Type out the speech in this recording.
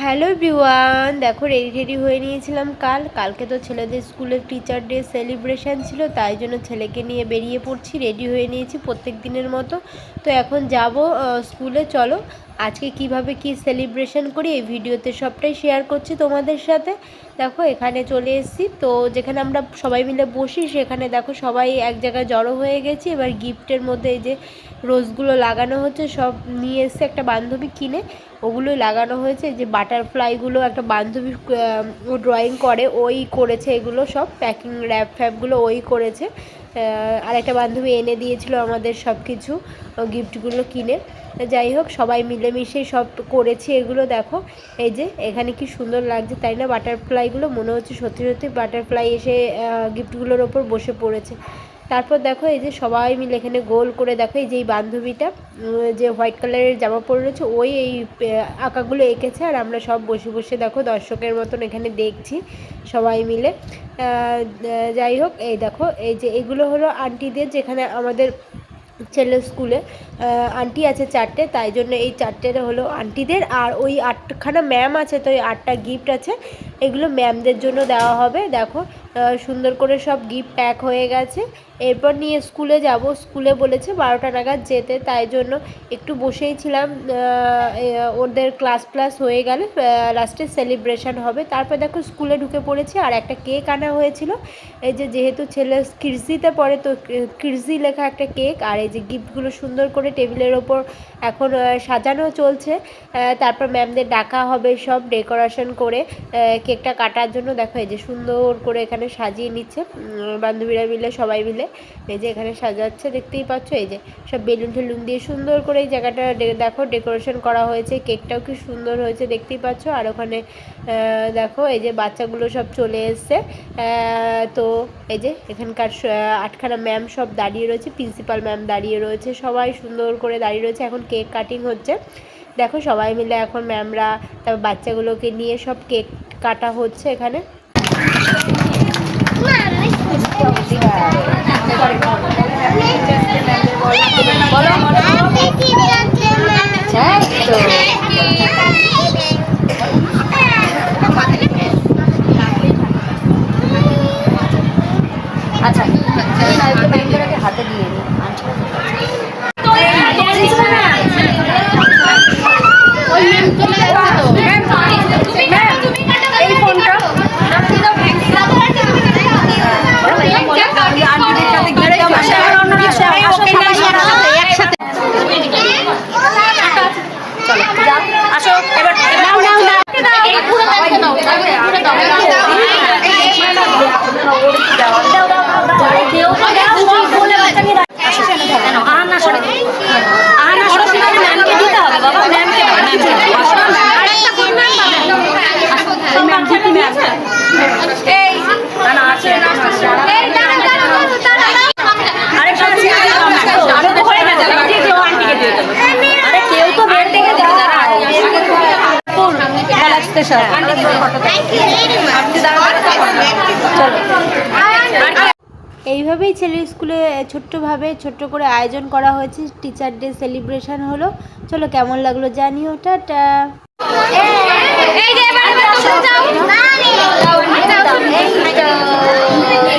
Hello everyone, দেখো ready হয়ে নিয়েছিলাম। কালকে তো ছেলেদের স্কুলের টিচার ডে সেলিব্রেশন ছিল, তাই জন্য ছেলেকে নিয়ে বেরিয়ে পড়ছি। রেডি হয়ে নিয়েছি প্রত্যেক দিনের মতো। তো এখন যাব স্কুলে। চলো আজকে কিভাবে কি সেলিব্রেশন করি এই ভিডিওতে সবটাই শেয়ার করছি তোমাদের সাথে। দেখো এখানে চলে এসেছি, তো যেখানে আমরা সবাই মিলে বসি সেখানে দেখো সবাই এক জায়গায় জড়ো হয়ে গেছি। এবার গিফটের মধ্যে এই যে রোজগুলো লাগানো হচ্ছে, সব নিয়ে এসছে একটা বান্ধবী কিনে, ওগুলোই লাগানো হয়েছে। যে বাটারফ্লাইগুলো একটা বান্ধবী ও ড্রয়িং করে, ওই করেছে এগুলো সব প্যাকিং র্যাপ ফ্যাপগুলো ওই করেছে। আর একটা বান্ধবী এনে দিয়েছিল আমাদের সব কিছু গিফটগুলো কিনে। যাই হোক সবাই মিলেমিশে সব করেছি এগুলো। দেখো এই যে এখানে কি সুন্দর লাগছে তাই না, বাটারফ্লাইগুলো মনে হচ্ছে সত্যি সত্যি বাটারফ্লাই এসে গিফটগুলোর ওপর বসে পড়েছে। তারপর দেখো এই যে সবাই মিলে এখানে গোল করে, দেখো এই যে এই বান্ধবীটা যে হোয়াইট কালারের জামা পরে রয়েছে ওই এই আঁকাগুলো এঁকেছে। আর আমরা সব বসে বসে দেখো দর্শকের মতন এখানে দেখছি সবাই মিলে। যাই হোক এই দেখো এই যে এগুলো হলো আন্টিদের, যেখানে আমাদের ছেলের স্কুলে আন্টি আছে 4টে, তাই জন্য এই 4টে হলো আন্টিদের। আর ওই 8খানা ম্যাম আছে, তো এই 8টা গিফট আছে, এগুলো ম্যামদের জন্য দেওয়া হবে। দেখো সুন্দর করে সব গিফট প্যাক হয়ে গেছে। এরপর নিয়ে স্কুলে যাব, স্কুলে বলেছে 12টা নাগাদ যেতে, তাই জন্য একটু বসেই ছিলাম। ওদের ক্লাস হয়ে গেলে লাস্টে সেলিব্রেশন হবে। তারপর দেখো স্কুলে ঢুকে পড়েছে আর একটা কেক আনা হয়েছিল। এই যে যেহেতু ছেলে কিডজিতে পড়ে, তো কিডজি লেখা একটা কেক। আর এই যে গিফটগুলো সুন্দর করে টেবিলের ওপর এখন সাজানো চলছে। তারপর ম্যামদের ডাকা হবে সব ডেকোরেশন করে কেকটা কাটার জন্য। দেখো এই যে সুন্দর করে এখানে সাজিয়ে নিচ্ছে বান্ধবীরা মিলে, সবাই মিলে এই যে এখানে সাজাচ্ছে, দেখতেই পাচ্ছ। এই যে সব বেলুন টেলুন দিয়ে সুন্দর করে এই জায়গাটা দেখো ডেকোরেশন করা হয়েছে। কেকটাও কি সুন্দর হয়েছে দেখতেই পাচ্ছ। আর ওখানে দেখো এই যে বাচ্চাগুলো সব চলে এসছে। তো এই যে এখানকার 8খানা ম্যাম সব দাঁড়িয়ে রয়েছে, প্রিন্সিপাল ম্যাম দাঁড়িয়ে রয়েছে, সবাই সুন্দর করে দাঁড়িয়ে রয়েছে। এখন কেক কাটিং হচ্ছে। দেখো সবাই মিলে এখন ম্যামরা তারপর বাচ্চাগুলোকে নিয়ে সব কেক কাটা হচ্ছে এখানে। আচ্ছা হাতে দিয়ে আসো এবার এইভাবেই ছেলের স্কুলে ছোট্ট করে আয়োজন করা হয়েছে। টিচার ডে সেলিব্রেশন হলো। চলো কেমন লাগলো জানিও। টাটা।